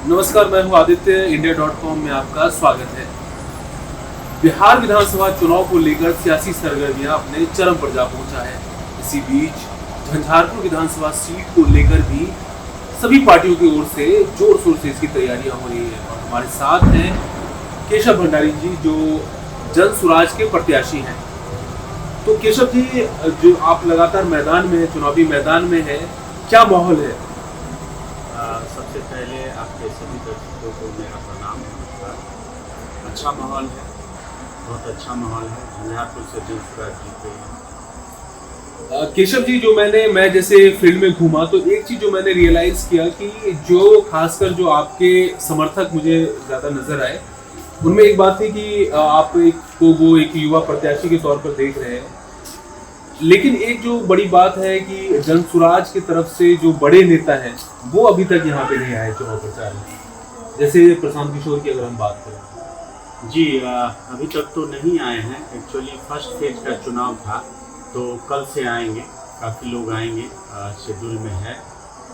नमस्कार, मैं हूं आदित्य। India.com में आपका स्वागत है। बिहार विधानसभा चुनाव को लेकर सियासी सरगर्मियां अपने चरम पर जा पहुंचा है। इसी बीच झंझारपुर विधानसभा सीट को लेकर भी सभी पार्टियों की ओर से जोर शोर से इसकी तैयारियां हो रही है। और हमारे साथ हैं केशव भंडारी जी, जो जन सुराज के प्रत्याशी हैं। तो केशव जी, जो आप लगातार मैदान में है, चुनावी मैदान में है, क्या माहौल है? सबसे पहले आपके सभी दर्शकों को मेरा प्रणाम। नमस्कार। अच्छा माहौल है, बहुत अच्छा माहौल है। झंझारपुर से जन सुराज जीत रही है। केशव जी, जो मैं जैसे फील्ड में घूमा तो एक चीज़ जो मैंने रियलाइज़ किया कि जो खासकर जो आपके समर्थक मुझे ज़्यादा नज़र आए, उनमें एक बात थी कि आप वो एक युवा प्रत्याशी के तौर पर देख रहे हैं। लेकिन एक जो बड़ी बात है कि जनसुराज की तरफ से जो बड़े नेता हैं वो अभी तक यहाँ पे नहीं आए चुनाव प्रचार में। जैसे प्रशांत किशोर की अगर हम बात करें जी, अभी तक तो नहीं आए हैं। एक्चुअली फर्स्ट फेज का चुनाव था, तो कल से आएंगे, काफ़ी लोग आएंगे, शेड्यूल में है।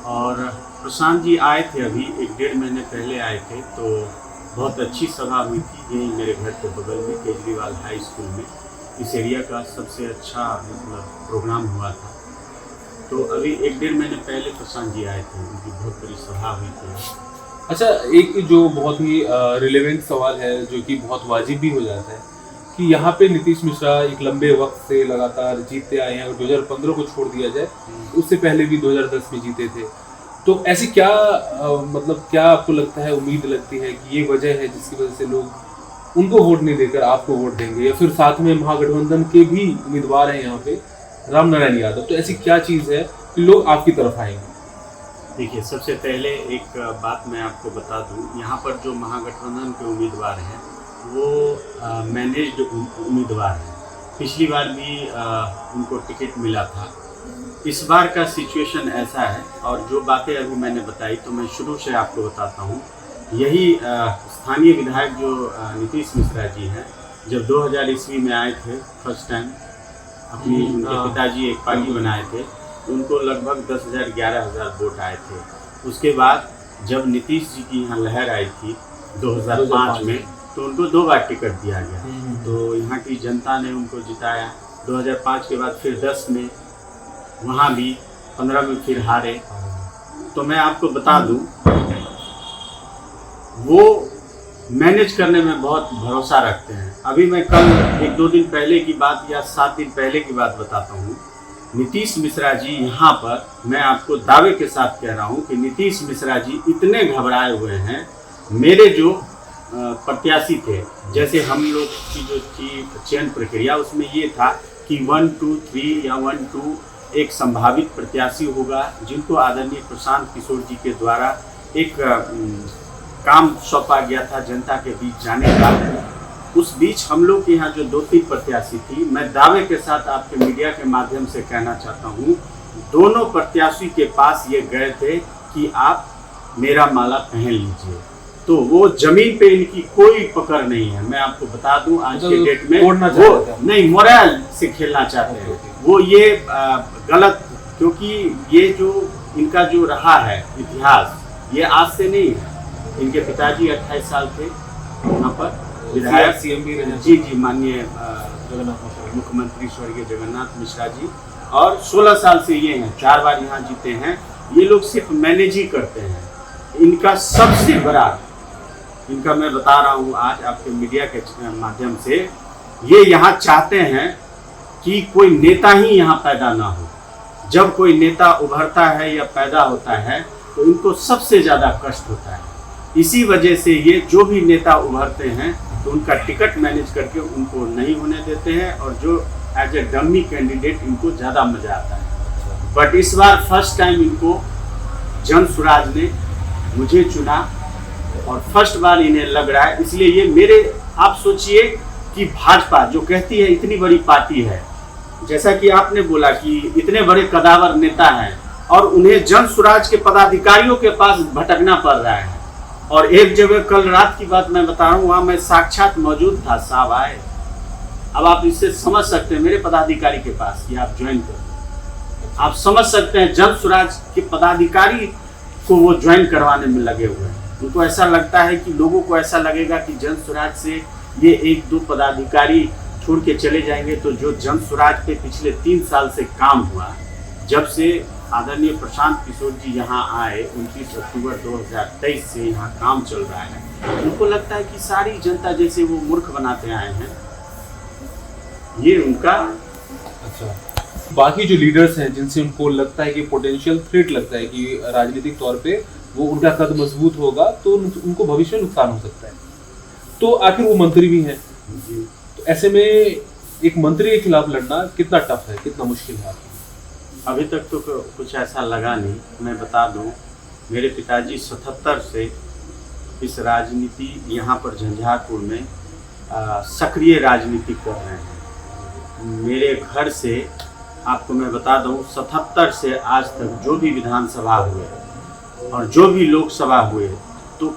और प्रशांत जी आए थे अभी 1-1.5 महीने पहले आए थे, तो बहुत अच्छी सभा हुई थी यहीं मेरे घर के बगल में केजरीवाल हाई स्कूल में। इस एरिया का सबसे अच्छा प्रोग्राम हुआ था। तो अभी 1-1.5 महीने पहले प्रशांत जी आए थे, उनकी बहुत बड़ी सभा हुई थी। अच्छा, एक जो बहुत ही रिलेवेंट सवाल है, जो कि बहुत वाजिब भी हो जाता है कि यहाँ पे नीतीश मिश्रा एक लंबे वक्त से लगातार जीतते आए हैं। और 2015 को छोड़ दिया जाए, उससे पहले भी 2010 में जीते थे। तो ऐसी क्या क्या आपको लगता है, उम्मीद लगती है कि ये वजह है जिसकी वजह से लोग उनको वोट नहीं देकर आपको वोट देंगे? या फिर साथ में महागठबंधन के भी उम्मीदवार हैं यहाँ पे, रामनारायण यादव, तो ऐसी क्या चीज़ है कि लोग आपकी तरफ आएंगे? देखिए, सबसे पहले एक बात मैं आपको बता दूं, यहाँ पर जो महागठबंधन के उम्मीदवार हैं वो मैनेज्ड उम्मीदवार हैं। पिछली बार भी उनको टिकट मिला था। इस बार का सिचुएशन ऐसा है, और जो बातें अभी मैंने बताई तो मैं शुरू से आपको बताता हूँ। यही स्थानीय विधायक जो नीतीश मिश्रा जी हैं, जब 2000 ईस्वी में आए थे फर्स्ट टाइम, अपनी उनके पिताजी एक पार्टी बनाए थे, तो उनको लगभग 10,000 11,000 वोट आए थे। उसके बाद जब नीतीश जी की यहाँ लहर आई थी 2005 में, तो उनको 2 बार टिकट दिया गया। तो यहाँ की जनता ने उनको जिताया। 2005 के बाद फिर 10 में, वहाँ भी 15 में फिर हारे। तो मैं आपको बता दूँ, वो मैनेज करने में बहुत भरोसा रखते हैं। अभी मैं कल 1-2 दिन पहले की बात या 7 दिन पहले की बात बताता हूँ। नीतीश मिश्रा जी यहाँ पर, मैं आपको दावे के साथ कह रहा हूँ कि नीतीश मिश्रा जी इतने घबराए हुए हैं। मेरे जो प्रत्याशी थे, जैसे हम लोग की जो थी चयन प्रक्रिया, उसमें ये था कि 1, 2, 3 या 1, 2 एक संभावित प्रत्याशी होगा, जिनको आदरणीय प्रशांत किशोर जी के द्वारा एक काम सौंपा गया था जनता के बीच जाने का। उस बीच हम लोग के यहाँ जो 2-3 प्रत्याशी थी, मैं दावे के साथ आपके मीडिया के माध्यम से कहना चाहता हूँ, दोनों प्रत्याशी के पास ये गए थे कि आप मेरा माला पहन लीजिए। तो वो जमीन पे इनकी कोई पकड़ नहीं है। मैं आपको बता दूं, आज के डेट में वो नहीं, मोरल से खेलना चाहते हैं वो। ये गलत, क्योंकि ये जो इनका जो रहा है इतिहास, ये आज से नहीं है। इनके पिताजी 28 साल थे यहाँ पर विधायक, सीएम भी रहे। जी, माननीय मुख्यमंत्री स्वर्गीय जगन्नाथ मिश्रा जी, और 16 साल से ये हैं, 4 बार यहाँ जीते हैं। ये लोग सिर्फ मैनेज ही करते हैं। इनका सबसे बड़ा, इनका मैं बता रहा हूँ आज आपके मीडिया के माध्यम से, ये यहाँ चाहते हैं कि कोई नेता ही यहाँ पैदा ना हो। जब कोई नेता उभरता है या पैदा होता है तो इनको सबसे ज़्यादा कष्ट होता है। इसी वजह से ये जो भी नेता उभरते हैं तो उनका टिकट मैनेज करके उनको नहीं होने देते हैं, और जो एज ए डमी कैंडिडेट इनको ज़्यादा मज़ा आता है। बट इस बार फर्स्ट टाइम इनको जन सुराज ने मुझे चुना, और फर्स्ट बार इन्हें लग रहा है। इसलिए ये मेरे, आप सोचिए कि भाजपा जो कहती है इतनी बड़ी पार्टी है, जैसा कि आपने बोला कि इतने बड़े कदावर नेता हैं, और उन्हें जन सुराज के पदाधिकारियों के पास भटकना पड़ रहा है। और एक जगह कल रात की बात मैं बता रहा हूँ, वहाँ मैं साक्षात मौजूद था, साहब आए। अब आप इससे समझ सकते हैं, मेरे पदाधिकारी के पास कि आप ज्वाइन कर, आप समझ सकते हैं जन सुराज के पदाधिकारी को वो ज्वाइन करवाने में लगे हुए हैं। उनको ऐसा लगता है कि लोगों को ऐसा लगेगा कि जन स्वराज से ये 1-2 पदाधिकारी छोड़ के चले जाएंगे, तो जो जन स्वराज पे पिछले 3 साल से काम हुआ, जब से आदरणीय प्रशांत किशोर जी यहाँ आए 29 अक्टूबर 2023 से यहाँ काम चल रहा है, उनको लगता है कि सारी जनता जैसे वो मूर्ख बनाते आए हैं, ये उनका। अच्छा, बाकी जो लीडर्स हैं जिनसे उनको लगता है कि पोटेंशियल थ्रेट लगता है कि राजनीतिक तौर पे वो उनका कद मजबूत होगा तो उनको भविष्य में नुकसान हो सकता है, तो आखिर वो मंत्री भी हैं, तो ऐसे में एक मंत्री के खिलाफ लड़ना कितना टफ है, कितना मुश्किल है? अभी तक तो कुछ ऐसा लगा नहीं। मैं बता दूं, मेरे पिताजी 77 से इस राजनीति यहाँ पर झंझारपुर में सक्रिय राजनीति कर रहे हैं। मेरे घर से आपको मैं बता दूं, 77 से आज तक जो भी विधानसभा हुए और जो भी लोकसभा हुए, तो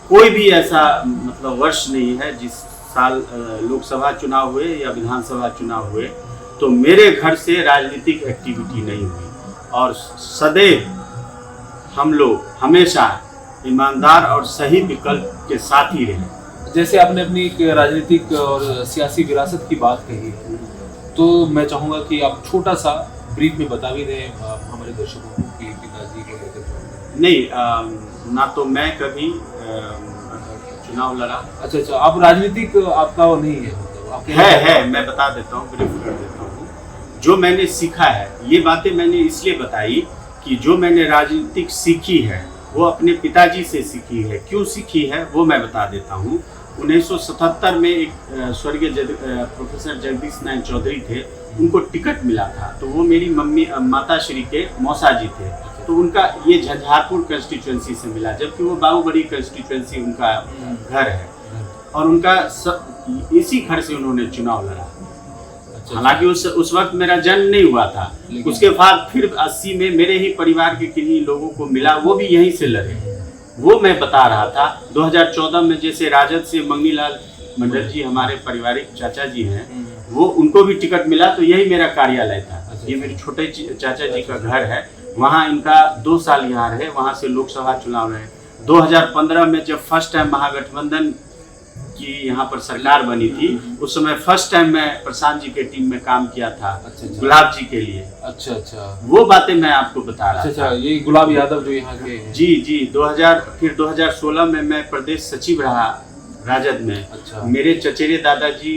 कोई भी ऐसा मतलब वर्ष नहीं है जिस साल लोकसभा चुनाव हुए या विधानसभा चुनाव हुए तो मेरे घर से राजनीतिक एक्टिविटी नहीं हुई। और सदैव हम लोग हमेशा ईमानदार और सही विकल्प के साथ ही रहे। जैसे आपने अपनी एक राजनीतिक और सियासी विरासत की बात कही, तो मैं चाहूँगा कि आप छोटा सा ब्रीफ में बता भी दें हमारे दर्शकों को कि पिताजी को लेकर। नहीं, ना तो मैं कभी चुनाव लड़ा। अच्छा, आप राजनीतिक आपका वो नहीं है, मतलब आपके है, मैं बता देता हूँ, ब्रीफ कर देता हूँ। जो मैंने सीखा है, ये बातें मैंने इसलिए बताई कि जो मैंने राजनीतिक सीखी है वो अपने पिताजी से सीखी है। क्यों सीखी है वो मैं बता देता हूँ। 1977 में एक स्वर्गीय प्रोफेसर जगदीश नारायण चौधरी थे, उनको टिकट मिला था, तो वो मेरी माता श्री के मौसा जी थे, तो उनका ये झंझारपुर कंस्टिट्यूएंसी से मिला, जबकि वो बाबूबड़ी कंस्टिट्यूएंसी उनका घर है और उनका इसी घर से उन्होंने चुनाव लड़ा। हालांकि उस वक्त मेरा जन्म नहीं हुआ था। उसके बाद फिर 80 में मेरे ही परिवार के किन्हीं लोगों को मिला, वो भी यहीं से लड़े। वो मैं बता रहा था 2014 में जैसे राजद से मंगनीलाल मंडल जी हमारे पारिवारिक चाचा जी हैं, वो उनको भी टिकट मिला, तो यही मेरा कार्यालय था। ये मेरे छोटे चाचा जी का घर है, वहाँ इनका 2 साल यहाँ रहे, वहाँ से लोकसभा चुनाव रहे। 2015 में जब फर्स्ट टाइम महागठबंधन की यहाँ पर सरकार बनी थी, उस समय फर्स्ट टाइम मैं प्रशांत जी के टीम में काम किया था। अच्छा। गुलाब जी के लिए। अच्छा, वो बातें मैं आपको बता रहा था। ये गुलाब यादव जो यहाँ के हैं। जी 2016 में मैं प्रदेश सचिव रहा राजद में। अच्छा। मेरे चचेरे दादाजी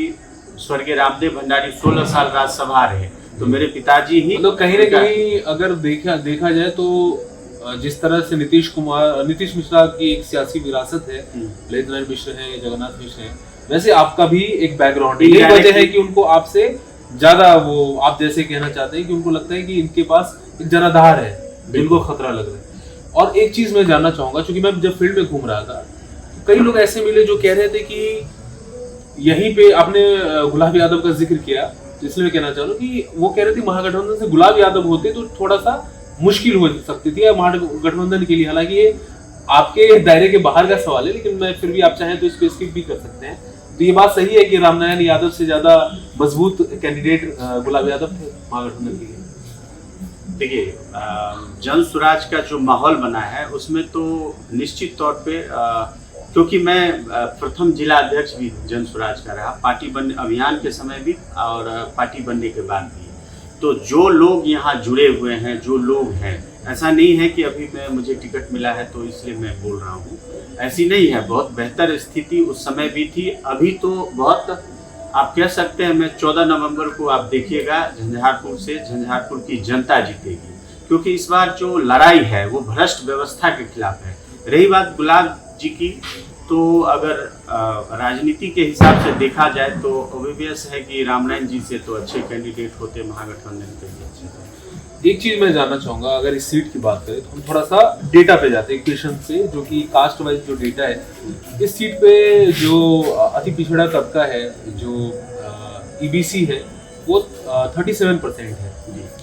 स्वर्गीय रामदेव भंडारी 16 साल राज्यसभा रहे, तो मेरे पिताजी ही मतलब कहीं न कहीं अगर देखा जाए तो जिस तरह से नीतीश मिश्रा की एक सियासी विरासत है, ललित नारायण मिश्र है, जगन्नाथ मिश्र है, वैसे आपका भी एक बैकग्राउंड है। यही वजह है कि उनको आपसे ज्यादा वो आप जैसे कहना चाहते हैं कि उनको लगता है कि इनके पास एक जनाधार है, जिनको खतरा लग रहा है। और एक चीज मैं जानना चाहूंगा, क्योंकि मैं जब फील्ड में घूम रहा था तो कई लोग ऐसे मिले जो कह रहे थे कि यहीं पे आपने गुलाब यादव का जिक्र किया, इसलिए मैं कहना चाह रहा हूँ कि वो कह रहे थे महागठबंधन से गुलाब यादव होते तो थोड़ा सा मुश्किल हो सकती थी महागठबंधन के लिए। हालांकि ये आपके दायरे के बाहर का सवाल है, लेकिन मैं फिर भी आप चाहें तो इसको स्किप भी कर सकते हैं। तो ये बात सही है कि रामनारायण यादव से ज्यादा मजबूत कैंडिडेट गुलाब यादव थे महागठबंधन के लिए। देखिए, जन स्वराज का जो माहौल बना है उसमें तो निश्चित तौर पे क्योंकि मैं प्रथम जिला अध्यक्ष भी जन स्वराज का रहा, पार्टी बनने अभियान के समय भी और पार्टी बनने के बाद भी, तो जो लोग यहाँ जुड़े हुए हैं, जो लोग हैं, ऐसा नहीं है कि अभी मुझे टिकट मिला है तो इसलिए मैं बोल रहा हूँ, ऐसी नहीं है। बहुत बेहतर स्थिति उस समय भी थी, अभी तो बहुत आप कह सकते हैं। मैं 14 नवंबर को आप देखिएगा झंझारपुर से झंझारपुर की जनता जीतेगी, क्योंकि इस बार जो लड़ाई है वो भ्रष्ट व्यवस्था के खिलाफ है। रही बात गुलाब जी की, तो अगर राजनीति के हिसाब से देखा जाए तो ऑब्वियस है कि रामनारायण जी से तो अच्छे कैंडिडेट होते महागठबंधन के लिए। एक चीज मैं जानना चाहूंगा, अगर इस सीट की बात करें तो हम थोड़ा सा डेटा पे जाते हैं क्वेश्चन से, जो कि कास्ट वाइज जो डेटा है। इस सीट पे जो अति पिछड़ा तबका है, जो ईबीसी है, वो 37% है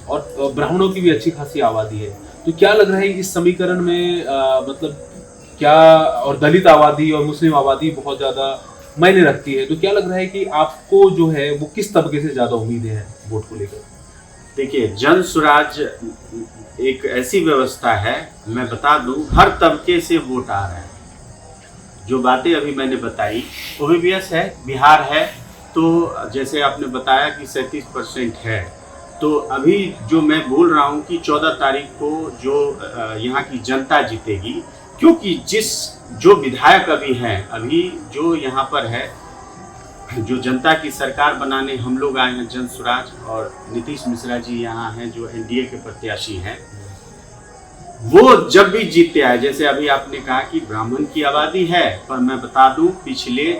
और ब्राह्मणों की भी अच्छी खासी आबादी है। तो क्या लग रहा है इस समीकरण में मतलब क्या, और दलित आबादी और मुस्लिम आबादी बहुत ज्यादा मायने रखती है, तो क्या लग रहा है कि आपको जो है वो किस तबके से ज्यादा उम्मीदें हैं वोट को लेकर? देखिए, जन स्वराज एक ऐसी व्यवस्था है, मैं बता दूं, हर तबके से वोट आ रहा है। जो बातें अभी मैंने बताई ओबीबीएस है, बिहार है, तो जैसे आपने बताया कि 37% है, तो अभी जो मैं बोल रहा हूँ कि 14 तारीख को जो यहाँ की जनता जीतेगी, क्योंकि जो विधायक अभी हैं, अभी जो यहाँ पर है, जो जनता की सरकार बनाने हम लोग आए हैं, जन स्वराज, और नीतीश मिश्रा जी यहाँ हैं जो एनडीए के प्रत्याशी हैं, वो जब भी जीतते आए, जैसे अभी आपने कहा कि ब्राह्मण की आबादी है, पर मैं बता दूं पिछले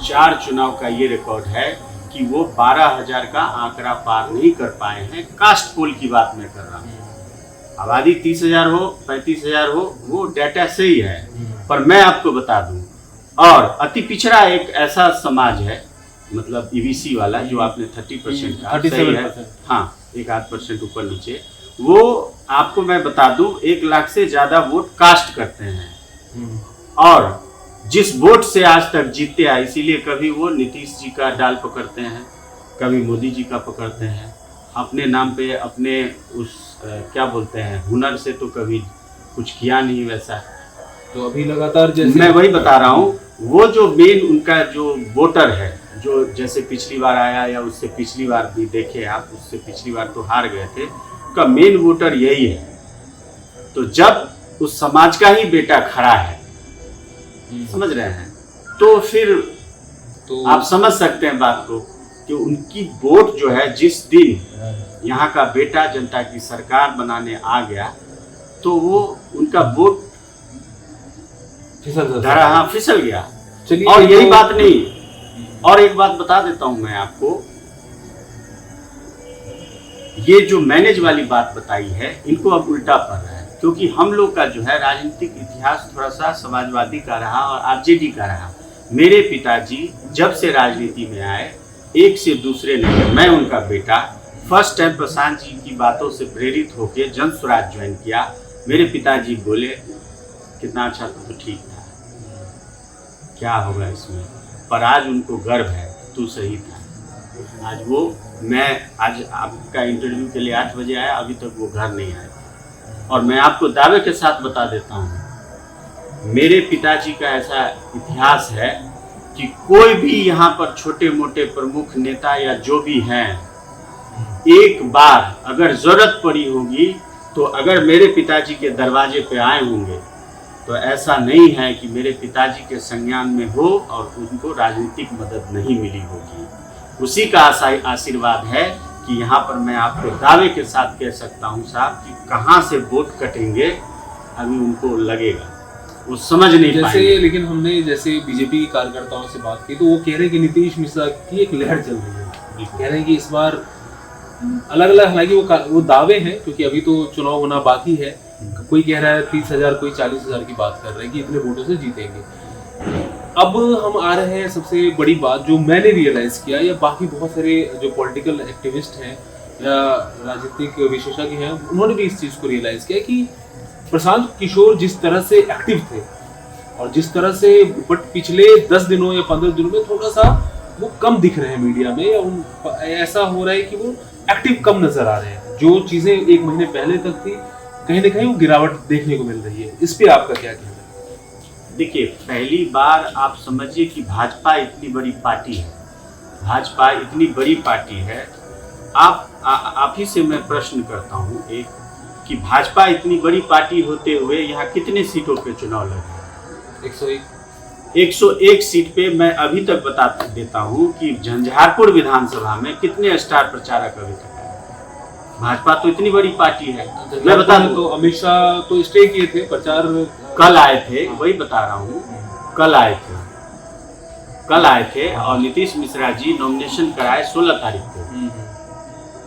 4 चुनाव का ये रिकॉर्ड है कि वो 12,000 का आंकड़ा पार नहीं कर पाए हैं। कास्ट पोल की बात मैं कर रहा हूँ, आबादी 30,000 हो 35,000 हो, वो डाटा सही है, पर मैं आपको बता दूं, और अति पिछड़ा एक ऐसा समाज है, मतलब ईबीसी वाला, जो आपने 30% का सही है, हाँ 1-8% ऊपर नीचे, वो आपको मैं बता दूं 1 लाख से ज्यादा वोट कास्ट करते हैं, और जिस वोट से आज तक जीतते आए, इसीलिए कभी वो नीतीश जी का डाल पकड़ते हैं, कभी मोदी जी का पकड़ते हैं, अपने नाम पे अपने उस क्या बोलते हैं हुनर से तो कभी कुछ किया नहीं वैसा। तो अभी लगातार जैसे मैं वही बता रहा हूँ, वो जो मेन उनका जो वोटर है, जो जैसे पिछली बार आया या उससे पिछली बार भी देखे आप, उससे पिछली बार तो हार गए थे, का मेन वोटर यही है। तो जब उस समाज का ही बेटा खड़ा है, समझ रहे हैं, तो फिर तो आप समझ सकते हैं बात को कि उनकी वोट जो है, जिस दिन यहाँ का बेटा जनता की सरकार बनाने आ गया, तो वो उनका वोट फिसल गया। और यही बात नहीं, और एक बात बता देता हूं मैं आपको, ये जो मैनेज वाली बात बताई है, इनको अब उल्टा पड़ रहा है, क्योंकि हम लोग का जो है राजनीतिक इतिहास थोड़ा सा समाजवादी का रहा और आरजेडी का रहा। मेरे पिताजी जब से राजनीति में आए, एक से दूसरे ने, मैं उनका बेटा फर्स्ट टाइम प्रशांत जी की बातों से प्रेरित होकर जन स्वराज ज्वाइन किया। मेरे पिताजी बोले कितना अच्छा था, तो ठीक था, क्या होगा इसमें, पर आज उनको गर्व है, तू सही था। आज वो, मैं आज आपका इंटरव्यू के लिए 8 बजे आया, अभी तक वो घर नहीं आए, और मैं आपको दावे के साथ बता देता हूँ, मेरे पिताजी का ऐसा इतिहास है कि कोई भी यहाँ पर छोटे मोटे प्रमुख नेता या जो भी हैं, एक बार अगर जरूरत पड़ी होगी तो अगर मेरे पिताजी के दरवाजे पे आए होंगे, तो ऐसा नहीं है कि मेरे पिताजी के संज्ञान में हो और उनको राजनीतिक मदद नहीं मिली होगी। उसी का आशीर्वाद है कि यहाँ पर मैं आपको दावे के साथ कह सकता हूँ साहब कि कहाँ से वोट कटेंगे अभी उनको लगेगा, वो समझ नहीं पाएंगे। लेकिन हमने जैसे बीजेपी के कार्यकर्ताओं से बात की, तो वो कह रहे हैं कि नीतीश मिश्रा की एक लहर चल रही है, कह रहे हैं कि इस बार अलग अलग, हालांकि वो दावे हैं क्योंकि अभी तो चुनाव होना बाकी है, कोई कह रहा है 30,000, कोई 40,000 की बात कर रहे हैं कि इतने वोटों से जीतेंगे। अब हम आ रहे हैं सबसे बड़ी बात जो मैंने रियलाइज किया, या बाकी बहुत सारे जो पॉलिटिकल एक्टिविस्ट हैं या राजनीतिक विशेषज्ञ हैं, उन्होंने भी इस चीज़ को रियलाइज किया कि प्रशांत किशोर जिस तरह से एक्टिव थे और जिस तरह से, बट पिछले 10 दिनों या 15 दिनों में थोड़ा सा वो कम दिख रहे हैं मीडिया में, या ऐसा हो रहा है कि वो एक्टिव कम नजर आ रहे हैं। जो चीजें 1 महीने पहले तक थी, कहीं ना कहीं वो गिरावट देखने को मिल रही है। इस पे आपका क्या कहना है? देखिए, पहली बार आप समझिए कि भाजपा इतनी बड़ी पार्टी है, भाजपा इतनी बड़ी पार्टी है, आप ही से मैं प्रश्न करता हूँ एक, कि भाजपा इतनी बड़ी पार्टी होते हुए यहाँ कितने सीटों पे चुनाव लड़े? 101 सीट पे। मैं अभी तक बता देता हूँ कि झंझारपुर विधानसभा में कितने स्टार प्रचारक अभी तक है। भाजपा तो इतनी बड़ी पार्टी है। मैं बता दूं, तो अमित शाह तो स्टे किए थे, प्रचार कल आए थे, वही बता रहा हूँ, कल आए थे और नीतीश मिश्रा जी नॉमिनेशन कराए 16 तारीख को,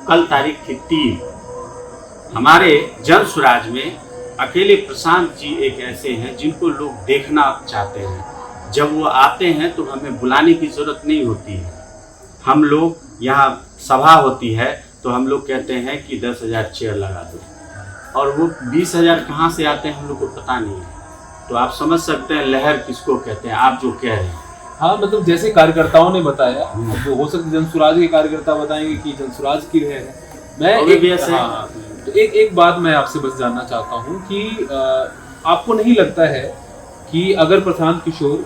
कल तारीख थी 3। हमारे जन स्वराज में अकेले प्रशांत जी एक ऐसे हैं जिनको लोग देखना चाहते हैं। जब वो आते हैं तो हमें बुलाने की जरूरत नहीं होती है। हम लोग यहाँ सभा होती है तो हम लोग कहते हैं कि 10,000 चेयर लगा दो, और वो 20,000 कहाँ से आते हैं हम लोग को पता नहीं है। तो आप समझ सकते हैं लहर किसको कहते हैं, आप जो कह रहे हैं। हाँ, मतलब जैसे कार्यकर्ताओं ने बताया, तो हो सकता है जन स्वराज के कार्यकर्ता बताएंगे कि जन स्वराज की लहर है। तो एक बात मैं आपसे बस जानना चाहता हूँ कि आपको नहीं लगता है कि अगर प्रशांत किशोर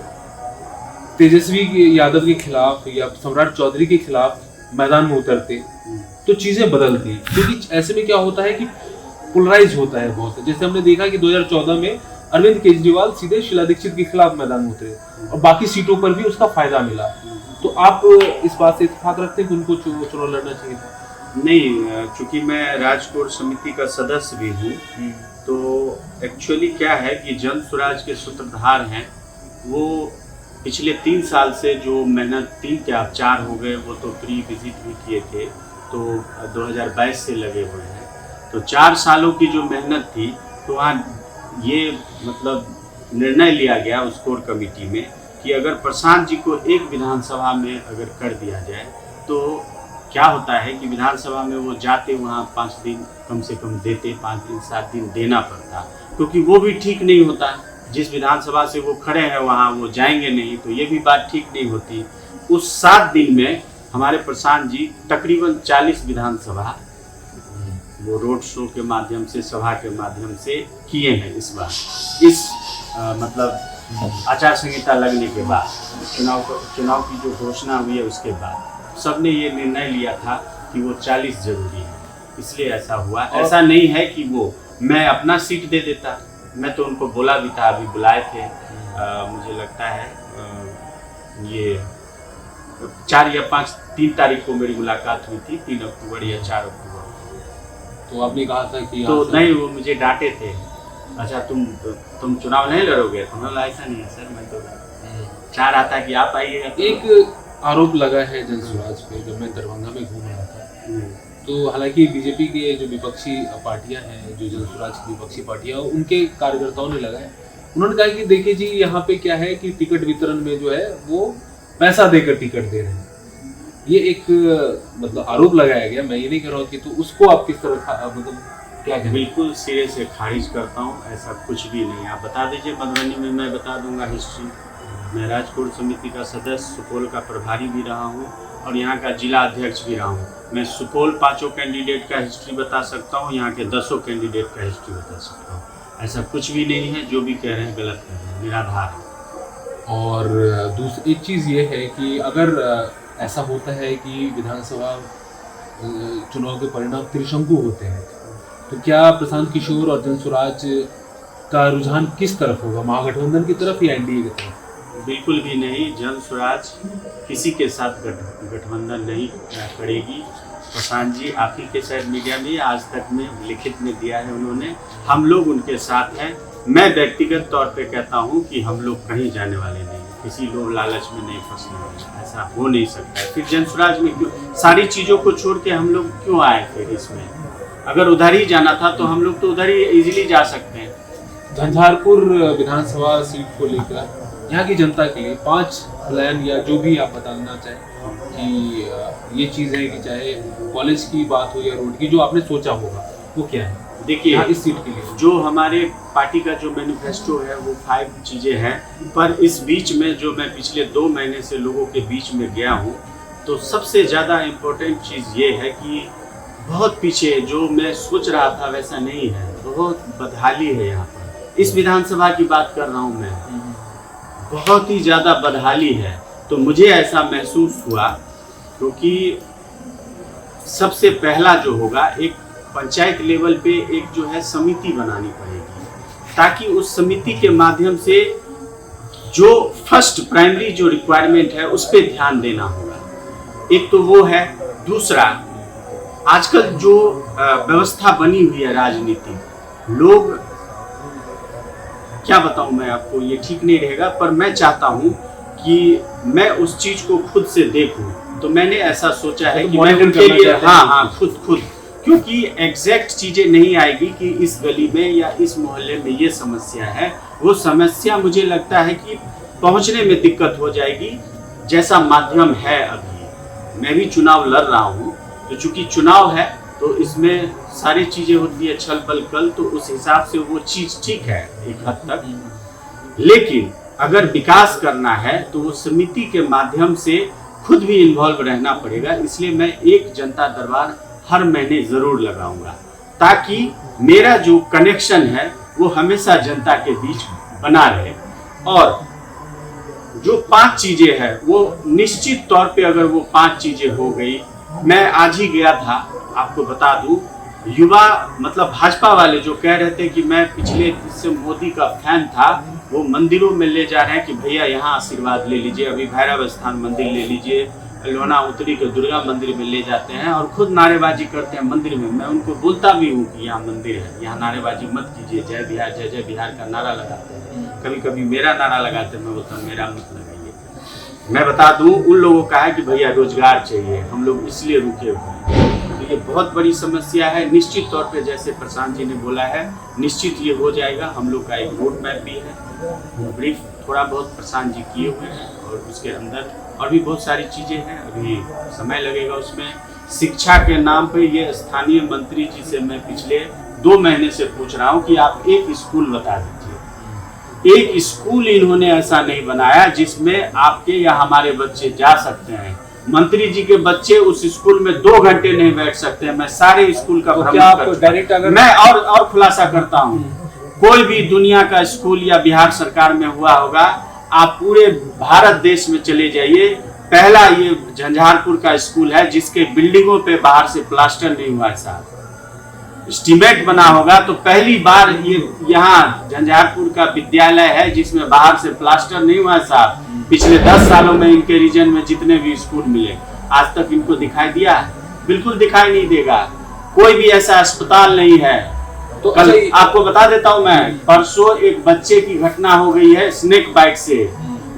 तेजस्वी यादव के खिलाफ या सम्राट चौधरी के खिलाफ मैदान में उतरते तो चीजें बदलती, क्योंकि ऐसे में क्या होता है कि पोलराइज होता है बहुत से। जैसे हमने देखा कि 2014 में अरविंद केजरीवाल सीधे शीला दीक्षित के खिलाफ मैदान में उतरे और बाकी सीटों पर भी उसका फायदा मिला। तो आप इस बात से इत्तेफाक रखते हैं कि उनको चुनाव लड़ना चाहिए था? नहीं, चूंकि मैं राजकोट समिति का सदस्य भी हूँ, तो एक्चुअली क्या है कि जन स्वराज के सूत्रधार हैं वो पिछले 3 साल से जो मेहनत, 3 क्या 4 हो गए, वो तो प्री विजिट भी किए थे, तो 2022 से लगे हुए हैं। तो 4 सालों की जो मेहनत थी, तो वहाँ ये मतलब निर्णय लिया गया उस कोर कमेटी में कि अगर प्रशांत जी को एक विधानसभा में अगर कर दिया जाए तो क्या होता है कि विधानसभा में वो जाते वहाँ 5 दिन कम से कम देते, 5 दिन 7 दिन देना पड़ता, क्योंकि वो भी ठीक नहीं होता। जिस विधानसभा से वो खड़े हैं वहाँ वो जाएंगे नहीं, तो ये भी बात ठीक नहीं होती। उस 7 दिन में हमारे प्रशांत जी तकरीबन 40 विधानसभा वो रोड शो के माध्यम से, सभा के माध्यम से किए हैं इस बार। इस मतलब आचार संहिता लगने के बाद, चुनाव की जो घोषणा हुई है उसके बाद सबने ये निर्णय लिया था कि वो 40 जरूरी है, इसलिए ऐसा हुआ। ऐसा नहीं है कि वो मैं अपना सीट दे देता, मैं तो उनको बोला भी था, अभी बुलाए थे, मुझे लगता है ये 4 या 5 3 तारीख को मेरी मुलाकात हुई थी, 3 अक्टूबर या 4 अक्टूबर। तो आपने कहा था कि तो नहीं, वो मुझे डांटे थे, अच्छा तुम चुनाव नहीं लड़ोगे? तो मैं ऐसा नहीं है सर, मैं तो चाह रहा था कि आप आइएगा। एक आरोप लगा है जनसुराज पे, जब मैं दरभंगा में घूम रहा था, तो हालांकि बीजेपी के जो विपक्षी पार्टियां हैं, जो जनसुराज की विपक्षी पार्टियां, उनके कार्यकर्ताओं ने लगाया, उन्होंने कहा कि देखिए जी यहाँ पे क्या है कि टिकट वितरण में जो है वो पैसा देकर टिकट दे रहे हैं। ये एक मतलब आरोप लगाया गया, मैं ये नहीं कह रहा हूँ कि, तो उसको आप किस तरह मतलब क्या कहें? बिल्कुल सिरे से खारिज करता हूँ, ऐसा कुछ भी नहीं। आप बता दीजिए मधुबनी में, मैं बता दूंगा हिस्ट्री। मैं राजकोट समिति का सदस्य, सुपौल का प्रभारी भी रहा हूँ और यहाँ का जिला अध्यक्ष भी रहा हूँ। मैं सुपौल 5 कैंडिडेट का हिस्ट्री बता सकता हूँ, यहाँ के 10 कैंडिडेट का हिस्ट्री बता सकता हूँ। ऐसा कुछ भी नहीं है, जो भी कह रहे हैं गलत कह रहे हैं, निराधार है। और दूसरी एक चीज़ ये है कि अगर ऐसा होता है कि विधानसभा चुनाव के परिणाम त्रिशंकु होते हैं, तो क्या प्रशांत किशोर और जनसुराज का रुझान किस तरफ होगा, महागठबंधन की तरफ या एनडीए की तरफ? बिल्कुल भी नहीं, जन स्वराज किसी के साथ गठबंधन नहीं करेगी। प्रशांत जी आप ही के शायद मीडिया में आज तक में लिखित में दिया है उन्होंने, हम लोग उनके साथ हैं। मैं व्यक्तिगत तौर पे कहता हूं कि हम लोग कहीं जाने वाले नहीं, किसी लोभ लालच में नहीं फंसने वाले, ऐसा हो नहीं सकता है। फिर जन स्वराज में क्यों सारी चीज़ों को छोड़ के हम लोग क्यों आए? फिर इसमें अगर उधर ही जाना था तो हम लोग तो उधर ही इजीली जा सकते हैं। झंझारपुर विधानसभा सीट को लेकर यहाँ की जनता के लिए 5 प्लान या जो भी आप बताना चाहें कि ये चीज़ है कि चाहे कॉलेज की बात हो या रोड की, जो आपने सोचा होगा वो क्या है? देखिए इस सीट के लिए जो हमारे पार्टी का जो मैनिफेस्टो है वो 5 चीज़ें हैं, पर इस बीच में जो मैं पिछले 2 महीने से लोगों के बीच में गया हूँ, तो सबसे ज़्यादा इम्पोर्टेंट चीज़ ये है कि बहुत पीछे जो मैं सोच रहा था वैसा नहीं है, बहुत बदहाली है यहाँ पर। इस विधानसभा की बात कर रहा हूँ मैं, बहुत ही ज़्यादा बदहाली है। तो मुझे ऐसा महसूस हुआ क्योंकि सबसे पहला जो होगा, एक पंचायत लेवल पे एक जो है समिति बनानी पड़ेगी, ताकि उस समिति के माध्यम से जो फर्स्ट प्राइमरी जो रिक्वायरमेंट है उस पर ध्यान देना होगा। एक तो वो है। दूसरा, आजकल जो व्यवस्था बनी हुई है राजनीति, लोग क्या बताऊं मैं आपको, ये ठीक नहीं रहेगा, पर मैं चाहता हूं कि मैं उस चीज को खुद से देखूं। तो मैंने ऐसा सोचा है कि मैं उनके लिए खुद क्योंकि एग्जैक्ट चीजें नहीं आएगी कि इस गली में या इस मोहल्ले में ये समस्या है, वो समस्या मुझे लगता है कि पहुंचने में दिक्कत हो जाएगी। जैसा माध्यम है, अभी मैं भी चुनाव लड़ रहा हूँ, तो चूंकि चुनाव है तो इसमें सारी चीजें होती है छल पल कल, तो उस हिसाब से वो चीज ठीक है एक हद तक। लेकिन अगर विकास करना है तो वो समिति के माध्यम से खुद भी इन्वॉल्व रहना पड़ेगा। इसलिए मैं एक जनता दरबार हर महीने जरूर लगाऊंगा, ताकि मेरा जो कनेक्शन है वो हमेशा जनता के बीच बना रहे। और जो 5 चीजें हैं वो निश्चित तौर पे अगर वो 5 चीजें हो गई, मैं आज ही गया था, आपको बता दूं, युवा मतलब भाजपा वाले जो कह रहे थे कि मैं पिछले से मोदी का फैन था, वो मंदिरों में ले जा रहे हैं कि भैया यहाँ आशीर्वाद ले लीजिए, अभी भैरव स्थान मंदिर ले लीजिए, लोना उत्तरी के दुर्गा मंदिर में ले जाते हैं और खुद नारेबाजी करते हैं मंदिर में। मैं उनको बोलता भी हूँ कि यहाँ मंदिर है, यहाँ नारेबाजी मत कीजिए, जय बिहार जय जय बिहार का नारा लगाते हैं, कभी कभी मेरा नारा लगाते हैं, मैं बोलता हूँ मेरा मत लगाइए। मैं बता दूँ उन लोगों का है कि भैया रोजगार चाहिए, हम लोग इसलिए रुके हुए हैं। तो ये बहुत बड़ी समस्या है। निश्चित तौर पे जैसे प्रशांत जी ने बोला है, निश्चित ये हो जाएगा। हम लोग का एक रोड मैप भी है, ब्रीफ थोड़ा बहुत प्रशांत जी किए हुए हैं और उसके अंदर और भी बहुत सारी चीज़ें हैं, अभी समय लगेगा उसमें। शिक्षा के नाम पे ये स्थानीय मंत्री जी से मैं पिछले 2 महीने से पूछ रहा हूँ कि आप एक स्कूल बता दीजिए। एक स्कूल इन्होंने ऐसा नहीं बनाया जिसमें आपके या हमारे बच्चे जा सकते हैं। मंत्री जी के बच्चे उस स्कूल में 2 घंटे नहीं बैठ सकते हैं। मैं सारे स्कूल का भ्रमण कर चुका हूं। मैं और खुलासा करता हूं, कोई भी दुनिया का स्कूल या बिहार सरकार में हुआ होगा, आप पूरे भारत देश में चले जाइए, पहला ये झंझारपुर का स्कूल है जिसके बिल्डिंगों पे बाहर से प्लास्टर नहीं हुआ है साहब, एस्टीमेट बना होगा। तो पहली बार ये यहाँ झंझारपुर का विद्यालय है जिसमें बाहर से प्लास्टर नहीं हुआ है साहब। पिछले 10 सालों में इनके रीजन में जितने भी स्कूल मिले, आज तक इनको दिखाई दिया? बिल्कुल दिखाई नहीं देगा। कोई भी ऐसा अस्पताल नहीं है। तो कल आपको बता देता हूं मैं, परसों एक बच्चे की घटना हो गई है स्नेक बाइट से।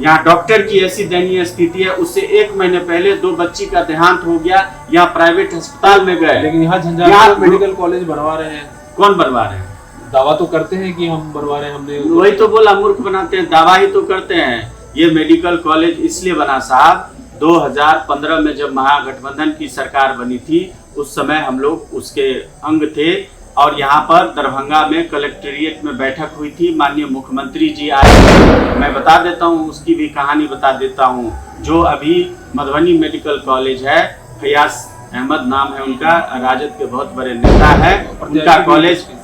यहाँ डॉक्टर की ऐसी दयनीय स्थिति है, उससे 1 महीने पहले 2 बच्ची का देहांत हो गया। यहाँ प्राइवेट अस्पताल में गए। लेकिन यहाँ झंझारपुर मेडिकल कॉलेज बनवा रहे हैं। कौन बनवा रहे हैं? दावा तो करते हैं कि हम बनवा रहे हैं, हमने वही तो बोला, मूर्ख बनाते हैं, दावा ही तो करते हैं। ये मेडिकल कॉलेज इसलिए बना साहब, 2015 में जब महागठबंधन की सरकार बनी थी, उस समय हम लोग उसके अंग थे और यहाँ पर दरभंगा में कलेक्ट्रेट में बैठक हुई थी। माननीय मुख्यमंत्री जी आए, मैं बता देता हूँ उसकी भी कहानी बता देता हूँ। जो अभी मधुबनी मेडिकल कॉलेज है, फयाज अहमद नाम है उनका, राजद के बहुत बड़े नेता है।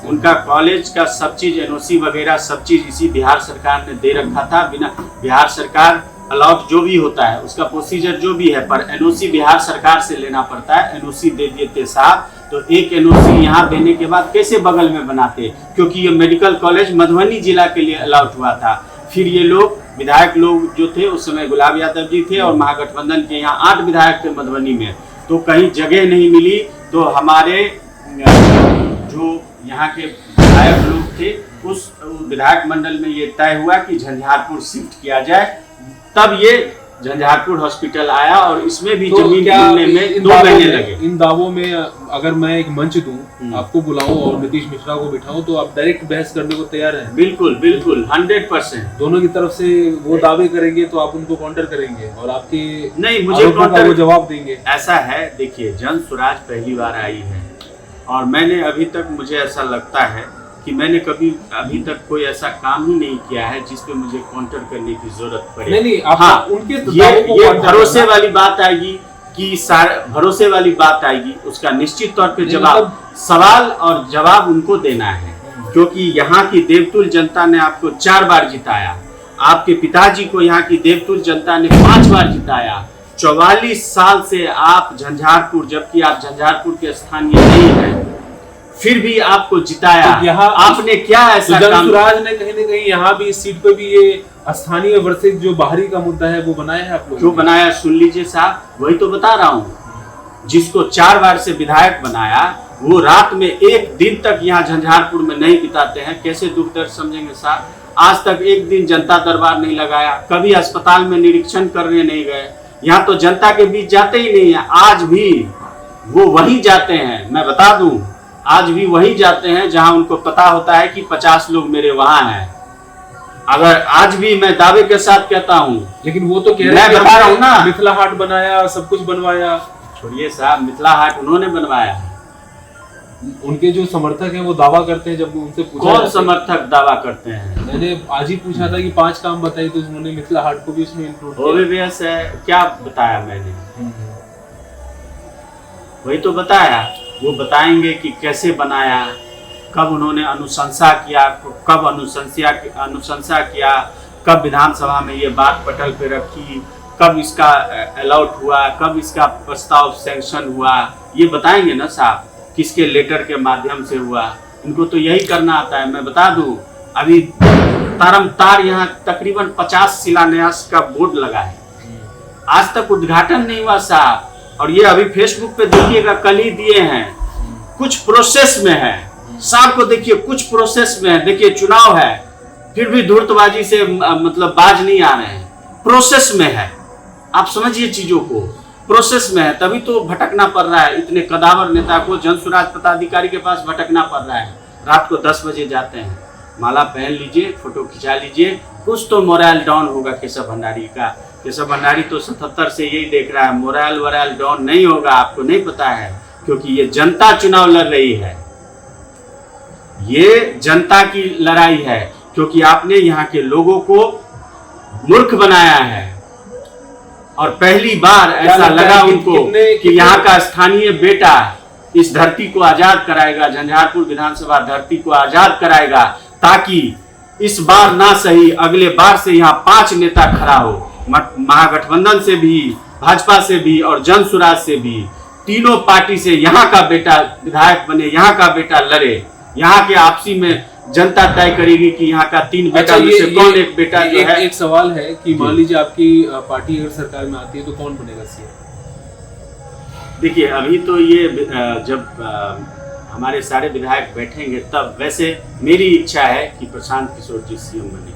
उनका कॉलेज का सब चीज एनओसी वगैरह सब चीज इसी बिहार सरकार ने दे रखा था। बिना बिहार सरकार अलाउट जो भी होता है उसका प्रोसीजर जो भी है, पर एनओसी बिहार सरकार से लेना पड़ता है। एनओसी दे देते साहब, तो एक एनओसी यहाँ देने के बाद कैसे बगल में बनाते, क्योंकि ये मेडिकल कॉलेज मधुबनी जिला के लिए अलाउट हुआ था। फिर ये लोग विधायक लोग जो थे उस समय गुलाब यादव जी थे और महागठबंधन के यहाँ 8 विधायक थे मधुबनी में, तो कहीं जगह नहीं मिली। तो हमारे जो यहाँ के विधायक लोग थे उस विधायक मंडल में ये तय हुआ कि झंझारपुर शिफ्ट किया जाए। तब ये झंझारपुर हॉस्पिटल आया और इसमें भी जमीन मिलने में 2 महीने लगे। इन दावों में अगर मैं एक मंच दूं, आपको बुलाऊं और नीतीश मिश्रा को बिठाऊं, तो आप डायरेक्ट बहस करने को तैयार हैं? बिल्कुल बिल्कुल 100%। दोनों की तरफ से वो दावे करेंगे तो आप उनको काउंटर करेंगे और आपके नहीं, मुझे काउंटर वो जवाब देंगे। ऐसा है, देखिए, जन स्वराज पहली बार आई है और मैंने अभी तक, मुझे ऐसा लगता है कि मैंने कभी अभी तक कोई ऐसा काम ही नहीं किया है जिस पे मुझे काउंटर करने की जरूरत पड़े। नहीं, हाँ, उनके ये भरोसे वाली बात आएगी कि भरोसे वाली बात आएगी, उसका निश्चित तौर पे जवाब, सवाल और जवाब उनको देना है। क्योंकि यहाँ की देवतुल जनता ने आपको 4 बार जिताया, आपके पिताजी को यहाँ की देवतुल जनता ने 5 बार जिताया। 44 साल से आप झंझारपुर, जबकि आप झंझारपुर के स्थानीय नहीं है, फिर भी आपको जिताया। तो यहाँ आपने क्या ऐसा काम? स्वराज ने कहीं न कहीं यहाँ भी इस सीट पे भी ये स्थानीय वर्सेस जो बाहरी का मुद्दा है वो बनाया है आप लोग? क्यों बनाया सुन लीजिए साहब, वही तो बता रहा हूँ। जिसको 4 बार से विधायक बनाया, वो रात में 1 दिन तक यहाँ झंझारपुर में नहीं बिताते हैं। कैसे दुख दर्द समझेंगे साहब? आज तक 1 दिन जनता दरबार नहीं लगाया, कभी अस्पताल में निरीक्षण करने नहीं गए। यहाँ तो जनता के बीच जाते ही नहीं है। आज भी वो वही जाते हैं, मैं बता दूं, आज भी वही जाते हैं जहां उनको पता होता है कि 50 लोग मेरे वहां हैं। अगर आज भी मैं दावे के साथ कहता हूं, लेकिन वो तो कह रहे हैं, मैं बता रहा हूं ना, मिथिला हाट बनाया, सब कुछ बनवाया। छोड़िए साहब, मिथिला हाट उन्होंने बनवाया। उनके जो समर्थक हैं वो दावा करते हैं, जब उनसे पूछा, कौन समर्थक दावा करते हैं? मैंने आज ही पूछा था कि 5 काम बताइए, तो उन्होंने मिथिला हाट को भी उसमें इंक्लूड किया। क्या बताया मैंने? वही तो बताया। वो बताएंगे कि कैसे बनाया, कब उन्होंने अनुशंसा किया, कब अनुशंसा किया, कब विधानसभा में ये बात पटल पे रखी, कब इसका अलॉट हुआ, कब इसका प्रस्ताव सैंक्शन हुआ, ये बताएंगे ना साहब, किसके लेटर के माध्यम से हुआ। इनको तो यही करना आता है। मैं बता दूं, अभी तारमतार यहाँ तकरीबन 50 शिलान्यास का बोर्ड लगा है, आज तक उद्घाटन नहीं हुआ साहब। और ये अभी फेसबुक पे देखिएगा, कल ही दिए हैं, कुछ प्रोसेस में है। साहब को देखिए, कुछ प्रोसेस में है। देखिए चुनाव है, फिर भी धूर्तबाजी से मतलब बाज नहीं आ रहे हैं, प्रोसेस में है। आप समझिए चीजों को, प्रोसेस में है, तभी तो भटकना पड़ रहा है। इतने कदावर नेता को जनसुराज पदाधिकारी के पास भटकना पड़ रहा है। रात को 10 बजे जाते हैं, माला पहन लीजिए, फोटो खिंचा लीजिए, कुछ तो मोरल डाउन होगा केशव भंडारी का। केशव भंडारी तो 77 से यही देख रहा है, मोरल वोरल डाउन नहीं होगा। आपको नहीं पता है, क्योंकि ये जनता चुनाव लड़ रही है, ये जनता की लड़ाई है। क्योंकि आपने यहाँ के लोगों को मूर्ख बनाया है, और पहली बार ऐसा लगा उनको कि यहाँ का स्थानीय बेटा इस धरती को आजाद कराएगा, झंझारपुर विधानसभा धरती को आजाद कराएगा, ताकि इस बार ना सही अगले बार से यहाँ 5 नेता खड़ा हो, महागठबंधन से भी, भाजपा से भी और जनसुराज से भी। तीनों पार्टी से यहाँ का बेटा विधायक बने, यहाँ का बेटा लड़े। यहाँ के आपसी में जनता तय करेगी कि यहाँ का 3 बेटा में से कौन एक बेटा जो है। एक सवाल है कि मान लीजिए आपकी पार्टी अगर सरकार में आती है तो कौन बनेगा सीएम? देखिए अभी तो ये जब हमारे सारे विधायक बैठेंगे तब, वैसे मेरी इच्छा है कि प्रशांत किशोर जी सीएम बने,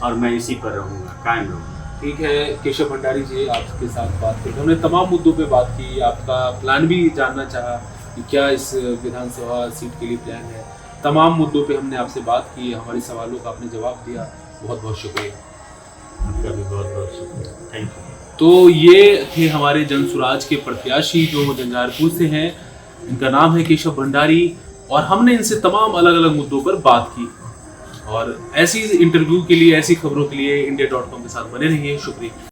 और मैं इसी पर रहूँगा, कायम रहूँगा। ठीक है केशव भंडारी जी, आपके साथ बात करके हमने तमाम मुद्दों पे बात की। आपका प्लान भी जानना चाहा कि क्या इस विधानसभा सीट के लिए प्लान है। तमाम मुद्दों पे हमने आपसे बात की, हमारे सवालों का आपने जवाब दिया। बहुत बहुत शुक्रिया। आपका भी बहुत बहुत शुक्रिया, थैंक यू। तो ये थे हमारे जनसुराज के प्रत्याशी जो झंझारपुर से हैं, इनका नाम है केशव भंडारी, और हमने इनसे तमाम अलग अलग मुद्दों पर बात की। और ऐसी इंटरव्यू के लिए, ऐसी खबरों के लिए India.com के साथ बने रहिए। शुक्रिया।